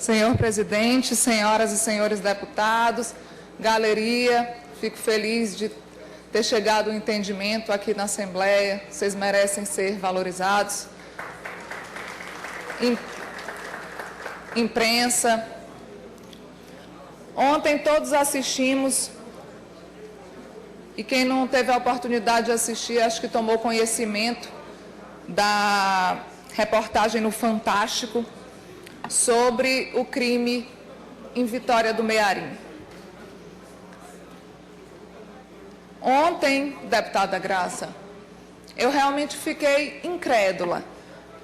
Senhor presidente, senhoras e senhores deputados, galeria, fico feliz de ter chegado ao entendimento aqui na Assembleia. Vocês merecem ser valorizados. Imprensa. Ontem todos assistimos, e quem não teve a oportunidade de assistir, acho que tomou conhecimento da reportagem no Fantástico sobre o crime em Vitória do Mearim. Ontem, deputada Graça, eu realmente fiquei incrédula,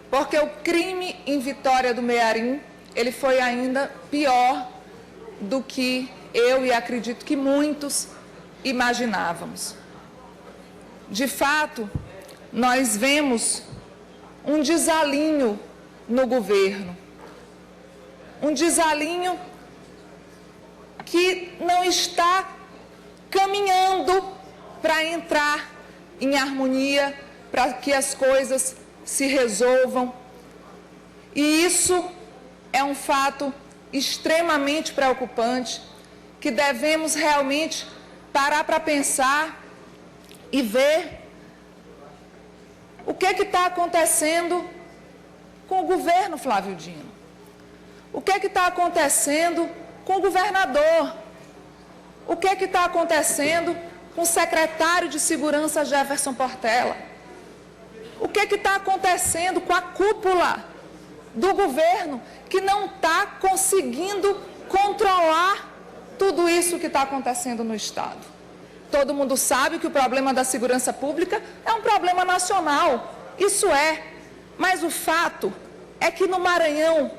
porque o crime em Vitória do Mearim, ele foi ainda pior do que eu e acredito que muitos imaginávamos. De fato, nós vemos um desalinho no governo, um desalinho que não está caminhando para entrar em harmonia, para que as coisas se resolvam. E isso é um fato extremamente preocupante, que devemos realmente parar para pensar e ver o que está acontecendo com o governo Flávio Dino. O que está acontecendo com o governador? O que está acontecendo com o secretário de Segurança Jefferson Portela? O que está acontecendo com a cúpula do governo que não está conseguindo controlar tudo isso que está acontecendo no Estado? Todo mundo sabe que o problema da segurança pública é um problema nacional, isso é, mas o fato é que no Maranhão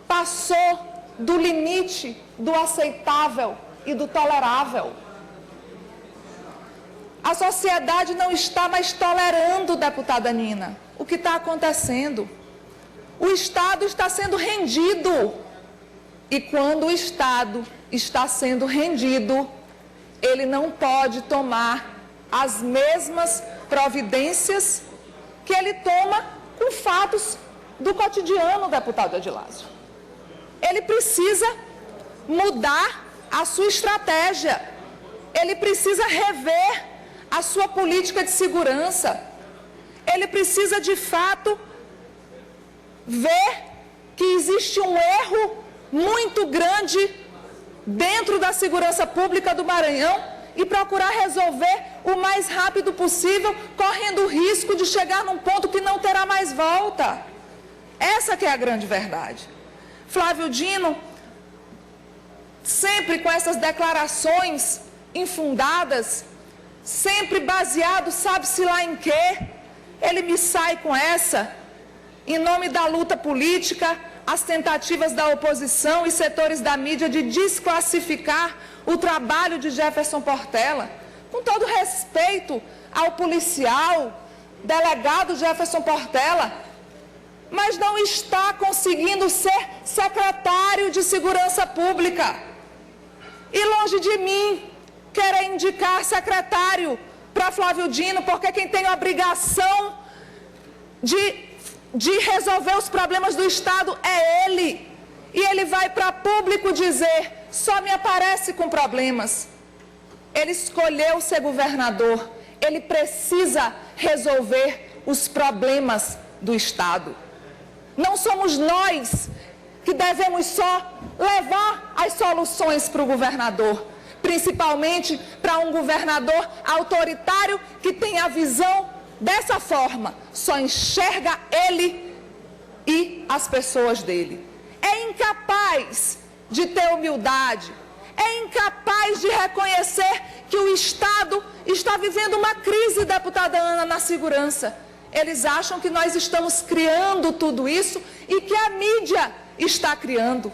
passou do limite do aceitável e do tolerável. A sociedade não está mais tolerando, deputada Nina, o que está acontecendo. O Estado está sendo rendido. E quando o Estado está sendo rendido, ele não pode tomar as mesmas providências que ele toma com fatos do cotidiano, deputado Edilásio. Ele precisa mudar a sua estratégia. Ele precisa rever a sua política de segurança. Ele precisa, de fato, ver que existe um erro muito grande dentro da segurança pública do Maranhão e procurar resolver o mais rápido possível, correndo o risco de chegar num ponto que não terá mais volta. Essa que é a grande verdade. Flávio Dino, sempre com essas declarações infundadas, sempre baseado, sabe-se lá em quê, ele me sai com essa, em nome da luta política, as tentativas da oposição e setores da mídia de desclassificar o trabalho de Jefferson Portela. Com todo respeito ao policial, delegado Jefferson Portela, mas não está conseguindo ser secretário de Segurança Pública. E longe de mim querer indicar secretário para Flávio Dino, porque quem tem a obrigação de resolver os problemas do Estado é ele. E ele vai para público dizer, só me aparece com problemas. Ele escolheu ser governador, ele precisa resolver os problemas do Estado. Não somos nós que devemos só levar as soluções para o governador, principalmente para um governador autoritário que tem a visão dessa forma, só enxerga ele e as pessoas dele. É incapaz de ter humildade, é incapaz de reconhecer que o Estado está vivendo uma crise, deputada Ana, na segurança. Eles acham que nós estamos criando tudo isso e que a mídia está criando.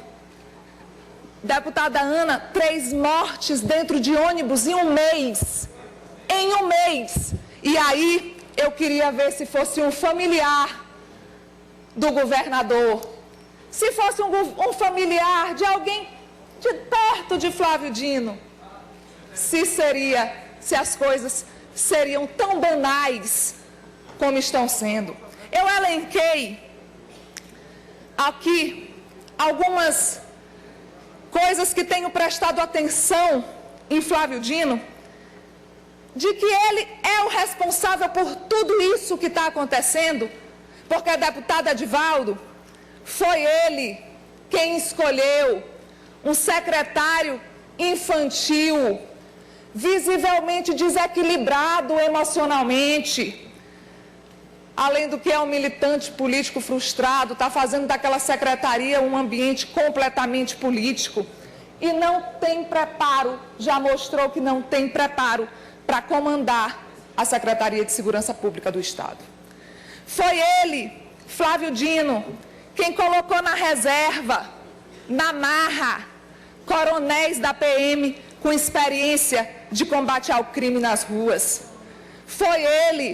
Deputada Ana, 3 mortes dentro de ônibus em um mês. Em um mês. E aí, eu queria ver se fosse um familiar do governador. Se fosse um familiar de alguém de perto de Flávio Dino. Se as coisas seriam tão banais como estão sendo. Eu elenquei aqui algumas coisas que tenho prestado atenção em Flávio Dino, de que ele é o responsável por tudo isso que está acontecendo, porque o deputado Edivaldo, foi ele quem escolheu um secretário infantil, visivelmente desequilibrado emocionalmente, além do que é um militante político frustrado, está fazendo daquela secretaria um ambiente completamente político e não tem preparo, já mostrou que não tem preparo para comandar a Secretaria de Segurança Pública do Estado. Foi ele, Flávio Dino, quem colocou na reserva, na marra, coronéis da PM com experiência de combate ao crime nas ruas. Foi ele,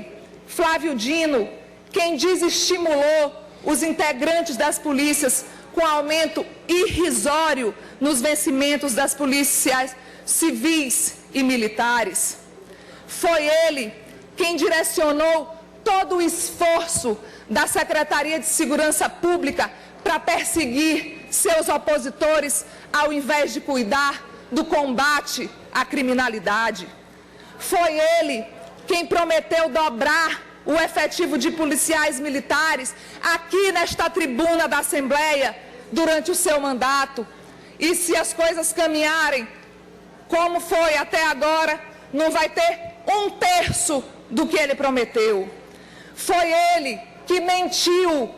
Flávio Dino, quem desestimulou os integrantes das polícias com aumento irrisório nos vencimentos das polícias civis e militares. Foi ele quem direcionou todo o esforço da Secretaria de Segurança Pública para perseguir seus opositores, ao invés de cuidar do combate à criminalidade. Foi ele quem prometeu dobrar o efetivo de policiais militares aqui nesta tribuna da Assembleia durante o seu mandato. E se as coisas caminharem como foi até agora, não vai ter 1/3 do que ele prometeu. Foi ele que mentiu,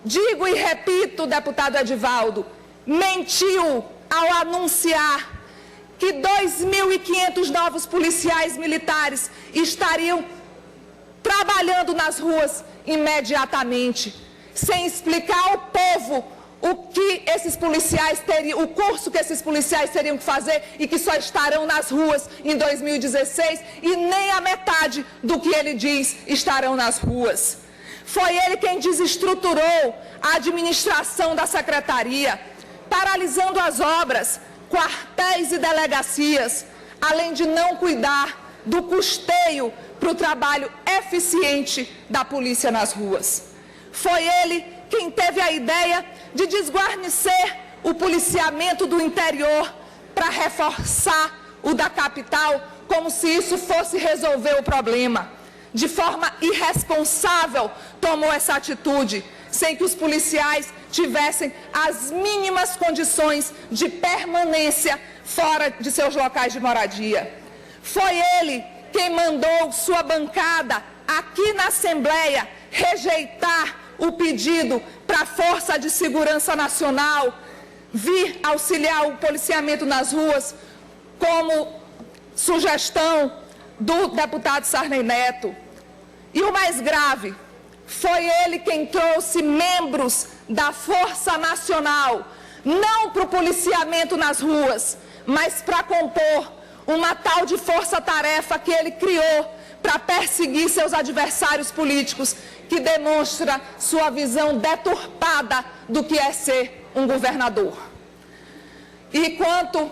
digo e repito, deputado Edivaldo, mentiu ao anunciar que 2.500 novos policiais militares estariam trabalhando nas ruas imediatamente, sem explicar ao povo o que esses policiais teriam, o curso que esses policiais teriam que fazer e que só estarão nas ruas em 2016 e nem a metade do que ele diz estarão nas ruas. Foi ele quem desestruturou a administração da secretaria, paralisando as obras, quartéis e delegacias, além de não cuidar do custeio para o trabalho eficiente da polícia nas ruas. Foi ele quem teve a ideia de desguarnecer o policiamento do interior para reforçar o da capital, como se isso fosse resolver o problema. De forma irresponsável, tomou essa atitude, sem que os policiais tivessem as mínimas condições de permanência fora de seus locais de moradia. Foi ele quem mandou sua bancada aqui na Assembleia rejeitar o pedido para a Força de Segurança Nacional vir auxiliar o policiamento nas ruas, como sugestão do deputado Sarney Neto. E o mais grave, foi ele quem trouxe membros da Força Nacional, não para o policiamento nas ruas, mas para compor uma tal de força-tarefa que ele criou para perseguir seus adversários políticos, que demonstra sua visão deturpada do que é ser um governador. E quanto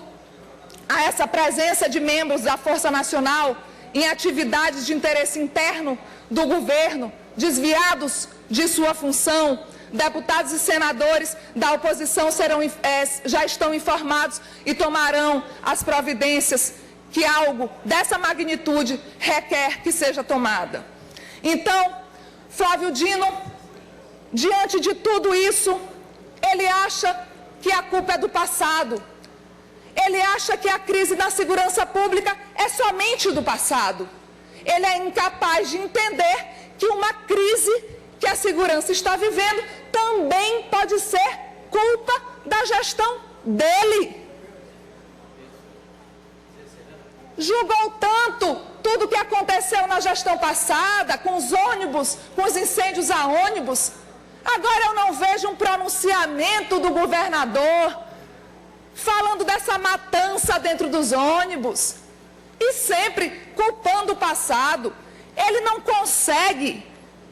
a essa presença de membros da Força Nacional em atividades de interesse interno do governo, desviados de sua função, deputados e senadores da oposição já estão informados e tomarão as providências que algo dessa magnitude requer que seja tomada. Então, Flávio Dino, diante de tudo isso, ele acha que a culpa é do passado. Ele acha que a crise na segurança pública é somente do passado. Ele é incapaz de entender que uma crise que a segurança está vivendo também pode ser culpa da gestão dele. Julgou tanto tudo o que aconteceu na gestão passada, com os ônibus, com os incêndios a ônibus. Agora eu não vejo um pronunciamento do governador falando dessa matança dentro dos ônibus. E sempre culpando o passado. Ele não consegue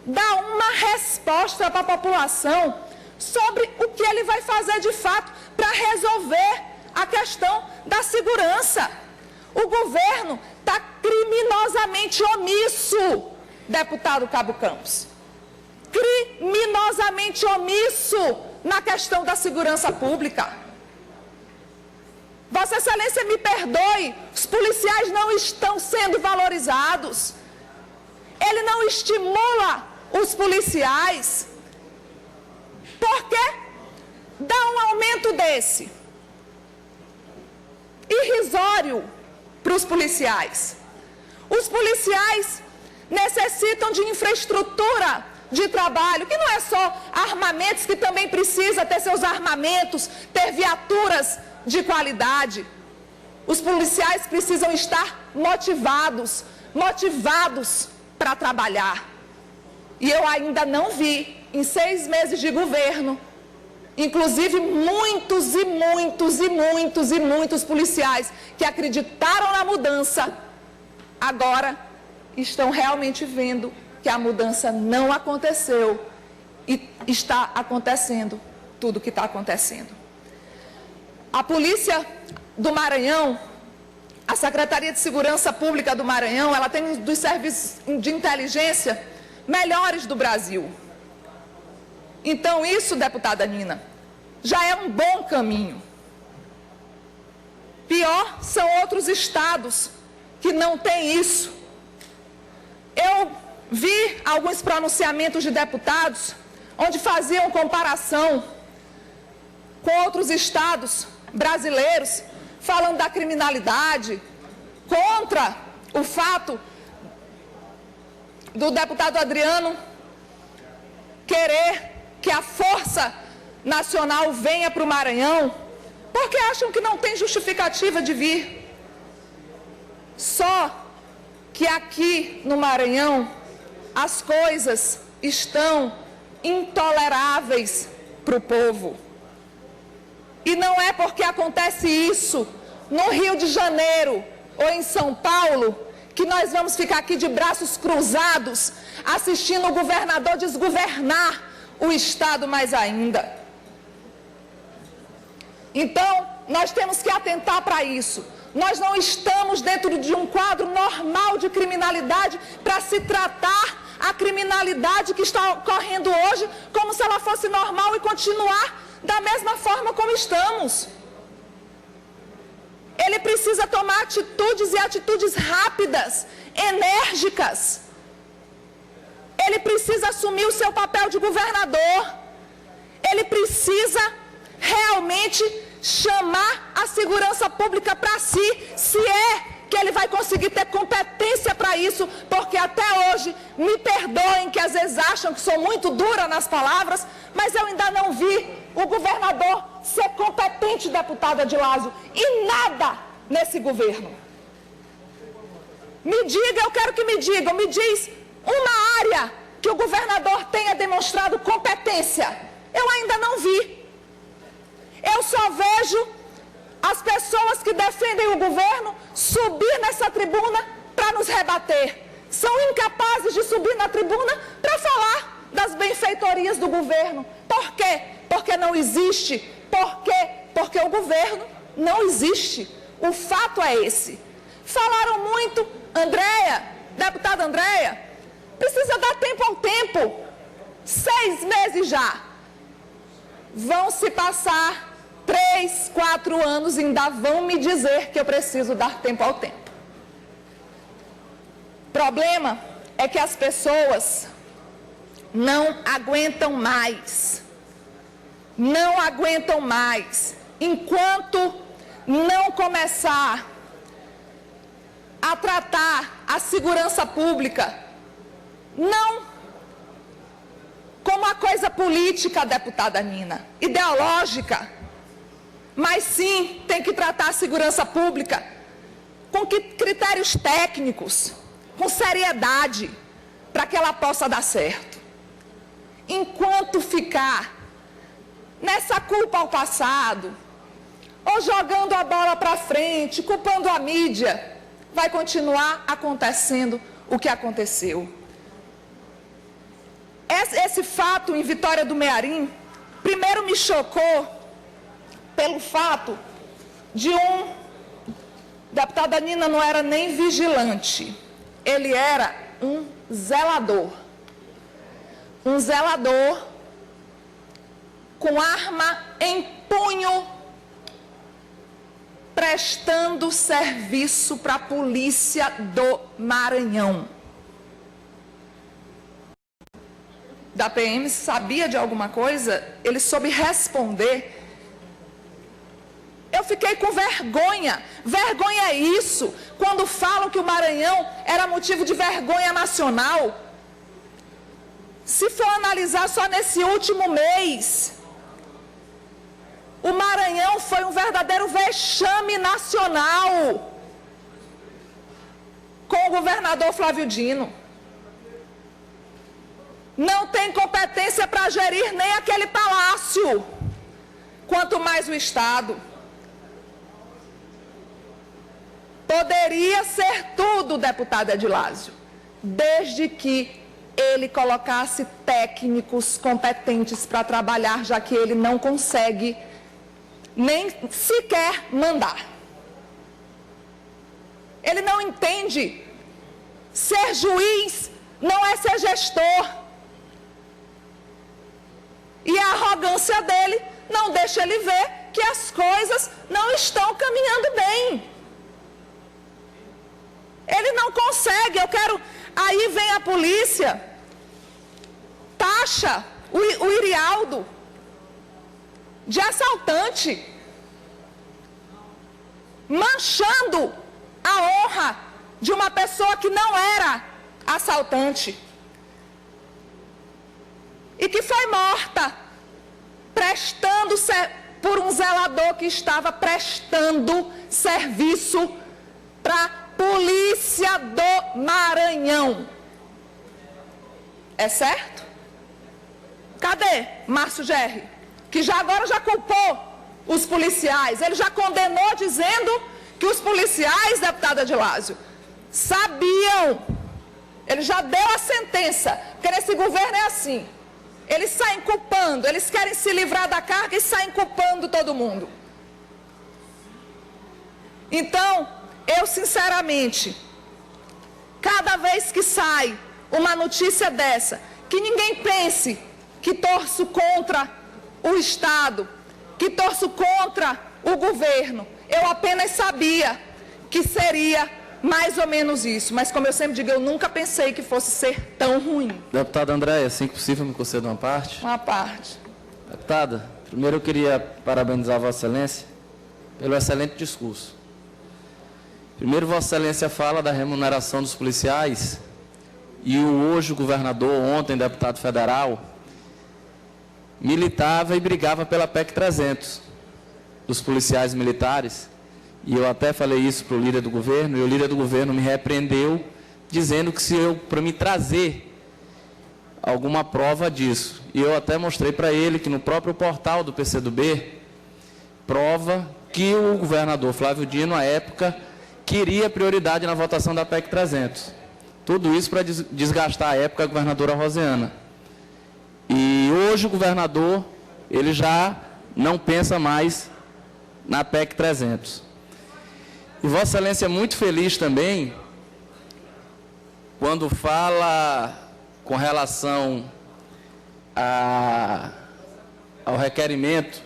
dar uma resposta para a população sobre o que ele vai fazer de fato para resolver a questão da segurança. O governo está criminosamente omisso, deputado Cabo Campos. Criminosamente omisso na questão da segurança pública. Vossa Excelência me perdoe, os policiais não estão sendo valorizados. Ele não estimula os policiais. Por que dá um aumento desse? Irrisório para os policiais. Os policiais necessitam de infraestrutura de trabalho, que não é só armamentos, que também precisa ter seus armamentos, ter viaturas de qualidade. Os policiais precisam estar motivados para trabalhar. E eu ainda não vi, em 6 meses de governo, inclusive muitos policiais que acreditaram na mudança, agora estão realmente vendo que a mudança não aconteceu e está acontecendo tudo o que está acontecendo. A Polícia do Maranhão, a Secretaria de Segurança Pública do Maranhão, ela tem um dos serviços de inteligência melhores do Brasil. Então isso, deputada Nina, já é um bom caminho. Pior são outros estados que não têm isso. Eu vi alguns pronunciamentos de deputados onde faziam comparação com outros estados brasileiros, falando da criminalidade, contra o fato do deputado Adriano querer que a Força Nacional venha para o Maranhão, porque acham que não tem justificativa de vir. Só que aqui no Maranhão as coisas estão intoleráveis para o povo. E não é porque acontece isso no Rio de Janeiro ou em São Paulo que nós vamos ficar aqui de braços cruzados assistindo o governador desgovernar o Estado mais ainda. Então, nós temos que atentar para isso. Nós não estamos dentro de um quadro normal de criminalidade para se tratar a criminalidade que está ocorrendo hoje como se ela fosse normal e continuar da mesma forma como estamos. Ele precisa tomar atitudes e atitudes rápidas, enérgicas. Ele precisa assumir o seu papel de governador. Ele precisa realmente chamar a segurança pública para si, se é que ele vai conseguir ter competência para isso, porque até hoje, me perdoem que às vezes acham que sou muito dura nas palavras, mas eu ainda não vi o governador ser competente, deputada Adilásio, em nada nesse governo. Me diga, eu quero que me digam, me diz uma área que o governador tenha demonstrado competência. Eu ainda não vi. Eu só vejo as pessoas que defendem o governo subir nessa tribuna para nos rebater. São incapazes de subir na tribuna para falar das benfeitorias do governo. Por quê? Porque não existe. Por quê? Porque o governo não existe. O fato é esse. Falaram muito, Andréia, deputada Andréia, precisa dar tempo ao tempo. 6 meses já. Vão se passar 3, 4 anos e ainda vão me dizer que eu preciso dar tempo ao tempo. O problema é que as pessoas não aguentam mais. Não aguentam mais. Enquanto não começar a tratar a segurança pública, não como uma coisa política, deputada Nina, ideológica, mas sim tem que tratar a segurança pública com critérios técnicos, com seriedade, para que ela possa dar certo. Enquanto ficar nessa culpa ao passado, ou jogando a bola para frente, culpando a mídia, vai continuar acontecendo o que aconteceu. Esse fato em Vitória do Mearim, primeiro me chocou pelo fato de deputada Nina não era nem vigilante, ele era um zelador. Um zelador com arma em punho prestando serviço para a polícia do Maranhão. Da PM sabia de alguma coisa? Ele soube responder. Eu fiquei com vergonha. Vergonha é isso. Quando falam que o Maranhão era motivo de vergonha nacional. Se for analisar só nesse último mês, o Maranhão foi um verdadeiro vexame nacional com o governador Flávio Dino. Não tem competência para gerir nem aquele palácio, quanto mais o Estado. Poderia ser tudo, deputado Edilásio, desde que ele colocasse técnicos competentes para trabalhar, já que ele não consegue nem sequer mandar. Ele não entende. Ser juiz não é ser gestor. E a arrogância dele não deixa ele ver que as coisas não estão caminhando bem. Ele não consegue, Aí vem a polícia, taxa o Irialdo de assaltante, manchando a honra de uma pessoa que não era assaltante e que foi morta por um zelador que estava prestando serviço para a polícia do Maranhão. É certo? Cadê Márcio Gerri? Que agora já culpou os policiais. Ele já condenou dizendo que os policiais, deputado Edilásio, sabiam. Ele já deu a sentença. Porque nesse governo é assim. Eles saem culpando. Eles querem se livrar da carga e saem culpando todo mundo. Então, eu sinceramente, cada vez que sai uma notícia dessa, que ninguém pense que torço contra o Estado, que torço contra o governo. Eu apenas sabia que seria mais ou menos isso. Mas, como eu sempre digo, eu nunca pensei que fosse ser tão ruim. Deputada Andréia, assim que possível, me conceda uma parte? Uma parte. Deputada, primeiro eu queria parabenizar a Vossa Excelência pelo excelente discurso. Primeiro, Vossa Excelência fala da remuneração dos policiais e o hoje governador, ontem deputado federal, militava e brigava pela PEC 300 dos policiais militares, e eu até falei isso para o líder do governo, e o líder do governo me repreendeu, dizendo que se eu, para me trazer alguma prova disso, e eu até mostrei para ele que no próprio portal do PCdoB, prova que o governador Flávio Dino, à época, queria prioridade na votação da PEC 300. Tudo isso para desgastar à época a governadora Rosiana. E hoje o governador, ele já não pensa mais na PEC 300. E Vossa Excelência é muito feliz também quando fala com relação ao requerimento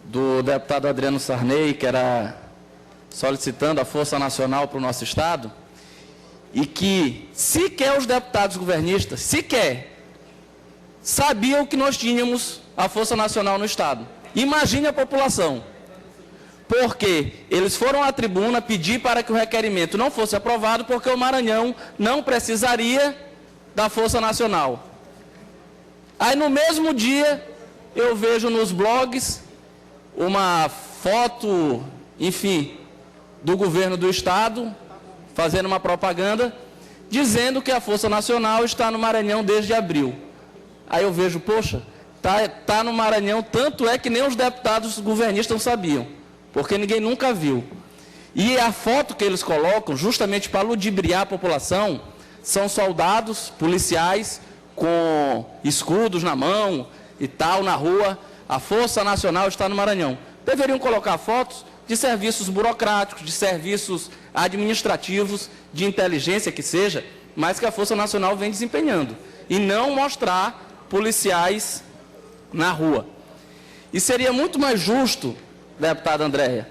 do deputado Adriano Sarney, que era solicitando a Força Nacional para o nosso Estado, e que sequer os deputados governistas, sequer, sabiam que nós tínhamos a Força Nacional no Estado. Imagine a população, porque eles foram à tribuna pedir para que o requerimento não fosse aprovado, porque o Maranhão não precisaria da Força Nacional. Aí, no mesmo dia, eu vejo nos blogs uma foto, enfim, do governo do Estado, fazendo uma propaganda, dizendo que a Força Nacional está no Maranhão desde abril. Aí eu vejo, poxa, tá no Maranhão, tanto é que nem os deputados governistas sabiam, porque ninguém nunca viu. E a foto que eles colocam, justamente para ludibriar a população, são soldados, policiais, com escudos na mão e tal, na rua. A Força Nacional está no Maranhão. Deveriam colocar fotos de serviços burocráticos, de serviços administrativos, de inteligência que seja, mas que a Força Nacional vem desempenhando. E não mostrar policiais na rua. E seria muito mais justo, deputada Andréia,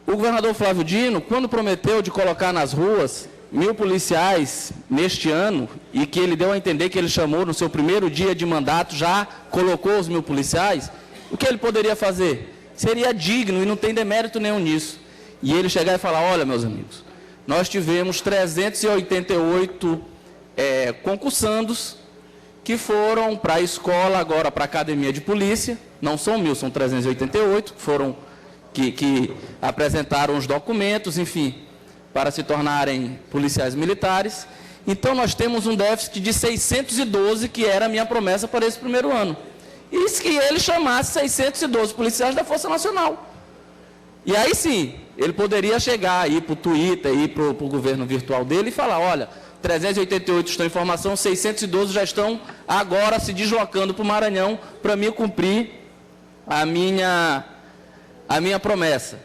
O governador Flávio Dino, quando prometeu de colocar nas ruas 1.000 policiais neste ano, e que ele deu a entender que ele chamou no seu primeiro dia de mandato, já colocou os 1.000 policiais, o que ele poderia fazer? Seria digno e não tem demérito nenhum nisso. E ele chegar e falar, olha, meus amigos, nós tivemos 388 concursandos que foram para a escola, agora para a academia de polícia, não são 1.000, são 388, que apresentaram os documentos, enfim, para se tornarem policiais militares. Então, nós temos um déficit de 612, que era a minha promessa para esse primeiro ano. E que ele chamasse 612 policiais da Força Nacional. E aí sim, ele poderia chegar, ir para o Twitter, ir para o governo virtual dele e falar, olha, 388 estão em formação, 612 já estão agora se deslocando para o Maranhão para me cumprir a minha promessa.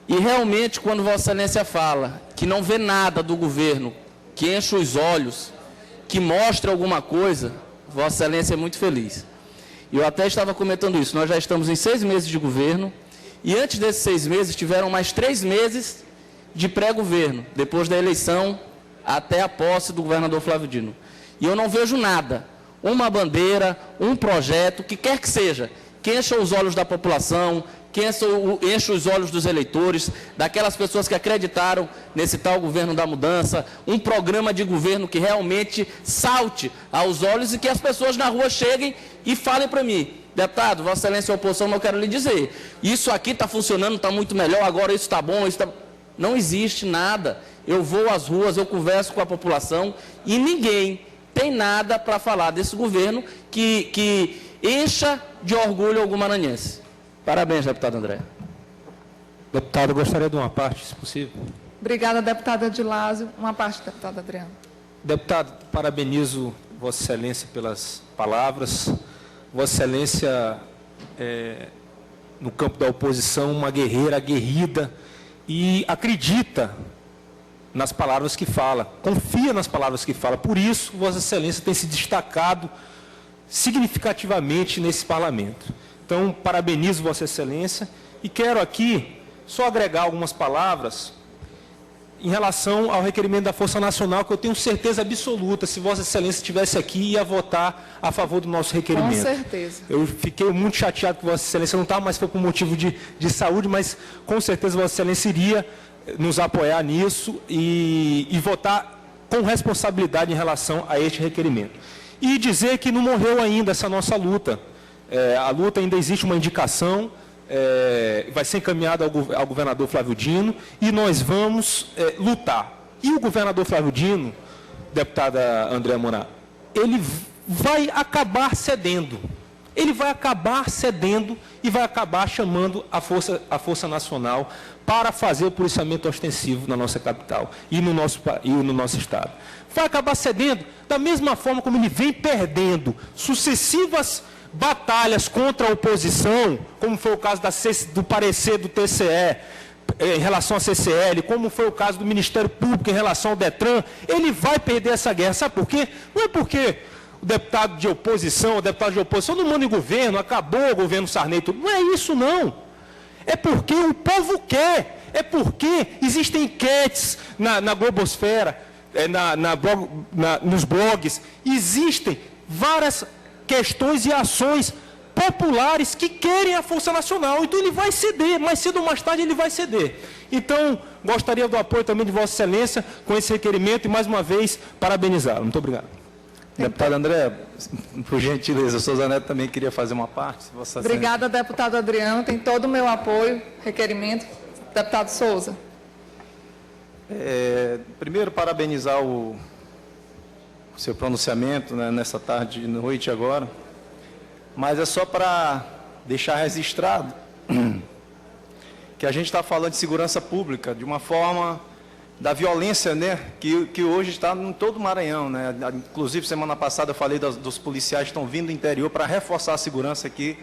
E realmente, quando Vossa Excelência fala que não vê nada do governo que enche os olhos, que mostre alguma coisa, Vossa Excelência é muito feliz. E eu até estava comentando isso, nós já estamos em 6 meses de governo, e antes desses 6 meses tiveram mais 3 meses de pré-governo, depois da eleição até a posse do governador Flávio Dino. E eu não vejo nada, uma bandeira, um projeto, que quer que seja, que encha os olhos da população, que enche os olhos dos eleitores, daquelas pessoas que acreditaram nesse tal governo da mudança, um programa de governo que realmente salte aos olhos e que as pessoas na rua cheguem e falem para mim, deputado, Vossa Excelência é oposição, mas eu quero lhe dizer, isso aqui está funcionando, está muito melhor, agora isso está bom, isso está... Não existe nada. Eu vou às ruas, eu converso com a população e ninguém tem nada para falar desse governo que encha de orgulho algum maranhense. Parabéns, deputado André. Deputado, gostaria de uma parte, se possível. Obrigada, deputada Adilásio. Uma parte, deputada Adriana. Deputado, parabenizo Vossa Excelência pelas palavras. Vossa Excelência, no campo da oposição, uma guerreira aguerrida e acredita nas palavras que fala, confia nas palavras que fala. Por isso, Vossa Excelência tem se destacado significativamente nesse parlamento. Então, parabenizo Vossa Excelência e quero aqui só agregar algumas palavras em relação ao requerimento da Força Nacional, que eu tenho certeza absoluta, se Vossa Excelência estivesse aqui, ia votar a favor do nosso requerimento. Com certeza. Eu fiquei muito chateado que Vossa Excelência não estava, mas foi por motivo de saúde, mas com certeza Vossa Excelência iria nos apoiar nisso e votar com responsabilidade em relação a este requerimento. E dizer que não morreu ainda essa nossa luta. A luta ainda existe uma indicação, vai ser encaminhada ao governador Flávio Dino e nós vamos lutar. E o governador Flávio Dino, deputada Andréa Moraes, ele vai acabar cedendo. Ele vai acabar cedendo e vai acabar chamando a Força Nacional para fazer o policiamento ostensivo na nossa capital e no nosso estado. Vai acabar cedendo da mesma forma como ele vem perdendo sucessivas batalhas contra a oposição, como foi o caso do parecer do TCE em relação à CCL, como foi o caso do Ministério Público em relação ao DETRAN. Ele vai perder essa guerra. Sabe por quê? Não é porque o deputado de oposição não manda em governo, acabou o governo Sarney, tudo. Não é isso, não. É porque o povo quer. É porque existem enquetes na globosfera, nos blogs, existem várias questões e ações populares que querem a Força Nacional. Então ele vai ceder, mais cedo ou mais tarde ele vai ceder. Então, gostaria do apoio também de Vossa Excelência com esse requerimento e, mais uma vez, parabenizá-lo. Muito obrigado. Deputado André, por gentileza, o Souza Neto também queria fazer uma parte. Obrigada, deputado Adriano. Tem todo o meu apoio, requerimento. Deputado Souza. Primeiro, parabenizar o seu pronunciamento, né, nessa tarde e noite agora, mas é só para deixar registrado que a gente está falando de segurança pública, de uma forma da violência, né, que hoje está em todo o Maranhão, né? Inclusive, semana passada eu falei dos policiais que estão vindo do interior para reforçar a segurança aqui.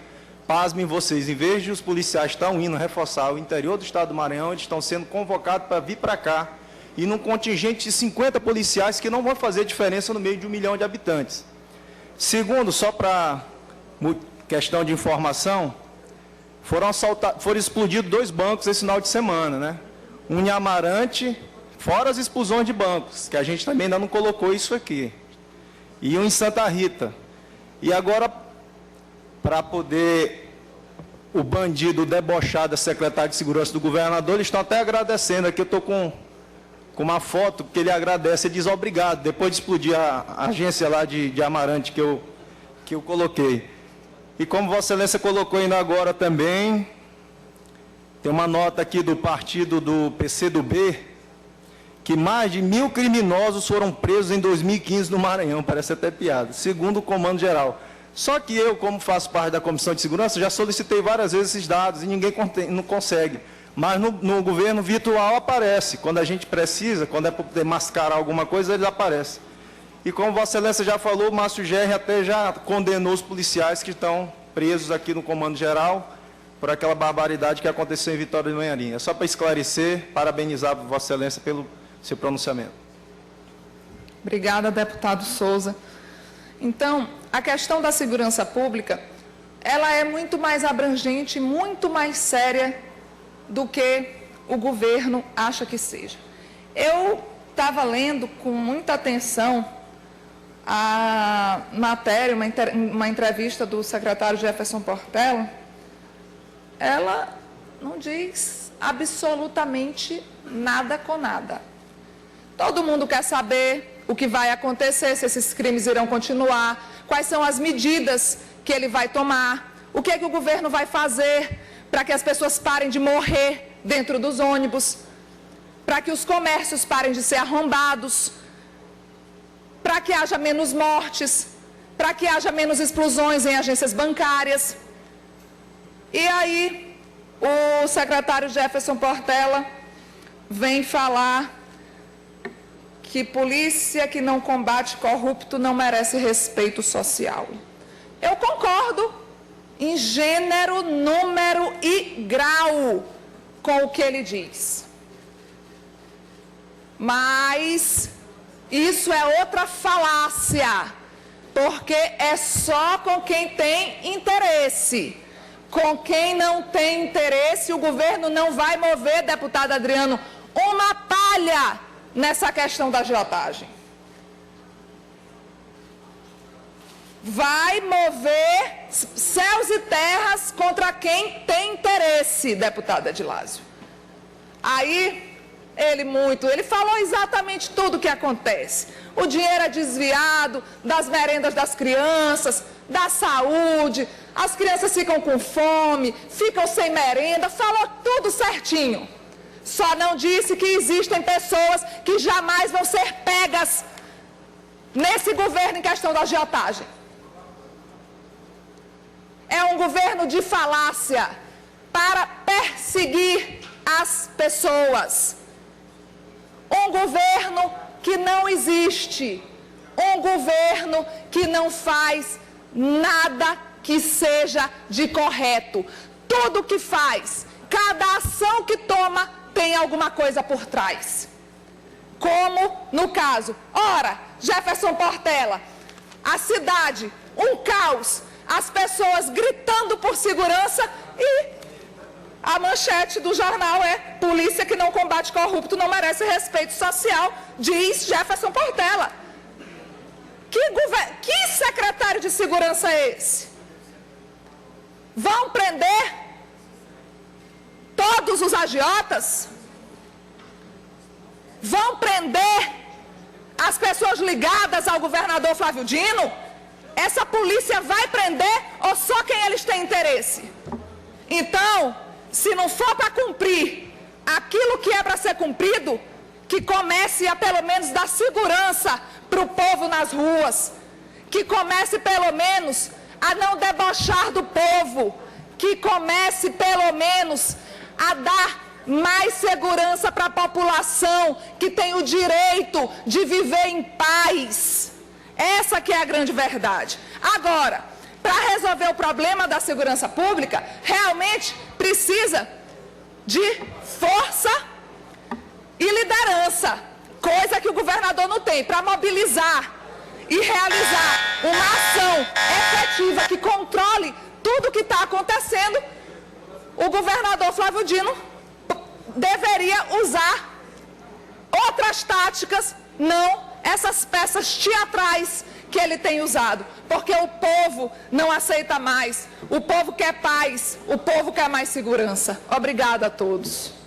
Pasmem vocês, em vez de os policiais estão indo reforçar o interior do estado do Maranhão, eles estão sendo convocados para vir para cá, e num contingente de 50 policiais que não vão fazer diferença no meio de 1 milhão de habitantes. Segundo, só para questão de informação, foram explodidos 2 bancos esse final de semana, né? Um em Amarante, fora as explosões de bancos, que a gente também ainda não colocou isso aqui. E um em Santa Rita. E agora, para poder o bandido debochar da secretária de segurança do governador, eles estão até agradecendo. Aqui eu estou com uma foto que ele agradece, ele diz obrigado, depois de explodir a agência lá de Amarante que eu coloquei. E como Vossa Excelência colocou ainda agora também, tem uma nota aqui do partido do PCdoB, que mais de 1.000 criminosos foram presos em 2015 no Maranhão, parece até piada, segundo o Comando Geral. Só que eu, como faço parte da Comissão de Segurança, já solicitei várias vezes esses dados e ninguém não consegue. Mas no governo virtual aparece. Quando a gente precisa, quando é para poder mascarar alguma coisa, ele aparece. E como Vossa Excelência já falou, o Márcio Gerri até já condenou os policiais que estão presos aqui no Comando Geral por aquela barbaridade que aconteceu em Vitória de Manharim. É só para esclarecer, parabenizar Vossa Excelência pelo seu pronunciamento. Obrigada, deputado Souza. Então, a questão da segurança pública, ela é muito mais abrangente, muito mais séria do que o governo acha que seja. Eu estava lendo com muita atenção a matéria, uma entrevista do secretário Jefferson Portela. Ela não diz absolutamente nada com nada. Todo mundo quer saber o que vai acontecer, se esses crimes irão continuar, quais são as medidas que ele vai tomar, o que é que o governo vai fazer para que as pessoas parem de morrer dentro dos ônibus, para que os comércios parem de ser arrombados, para que haja menos mortes, para que haja menos explosões em agências bancárias. E aí, o secretário Jefferson Portela vem falar que polícia que não combate corrupto não merece respeito social. Eu concordo em gênero, número e grau com o que ele diz. Mas isso é outra falácia, porque é só com quem tem interesse. Com quem não tem interesse, o governo não vai mover, deputado Adriano, uma palha nessa questão da agiotagem. Vai mover céus e terras contra quem tem interesse, deputado Edilásio. Aí, ele falou exatamente tudo o que acontece. O dinheiro é desviado das merendas das crianças, da saúde, as crianças ficam com fome, ficam sem merenda, falou tudo certinho. Só não disse que existem pessoas que jamais vão ser pegas nesse governo em questão da agiotagem. É um governo de falácia para perseguir as pessoas. Um governo que não existe. Um governo que não faz nada que seja de correto. Tudo que faz, cada ação que toma, tem alguma coisa por trás. Como no caso, ora, Jefferson Portela, a cidade, um caos, as pessoas gritando por segurança e a manchete do jornal é: polícia que não combate corrupto não merece respeito social, diz Jefferson Portela. Que secretário de segurança é esse? Vão prender todos os agiotas? Vão prender as pessoas ligadas ao governador Flávio Dino? Essa polícia vai prender ou só quem eles têm interesse? Então, se não for para cumprir aquilo que é para ser cumprido, que comece a pelo menos dar segurança para o povo nas ruas, que comece pelo menos a não debochar do povo, que comece pelo menos a dar mais segurança para a população que tem o direito de viver em paz. Essa que é a grande verdade. Agora, para resolver o problema da segurança pública, realmente precisa de força e liderança, coisa que o governador não tem, para mobilizar e realizar uma ação efetiva que controle tudo o que está acontecendo. o governador Flávio Dino deveria usar outras táticas, não essas peças teatrais que ele tem usado, porque o povo não aceita mais, o povo quer paz, o povo quer mais segurança. Obrigada a todos.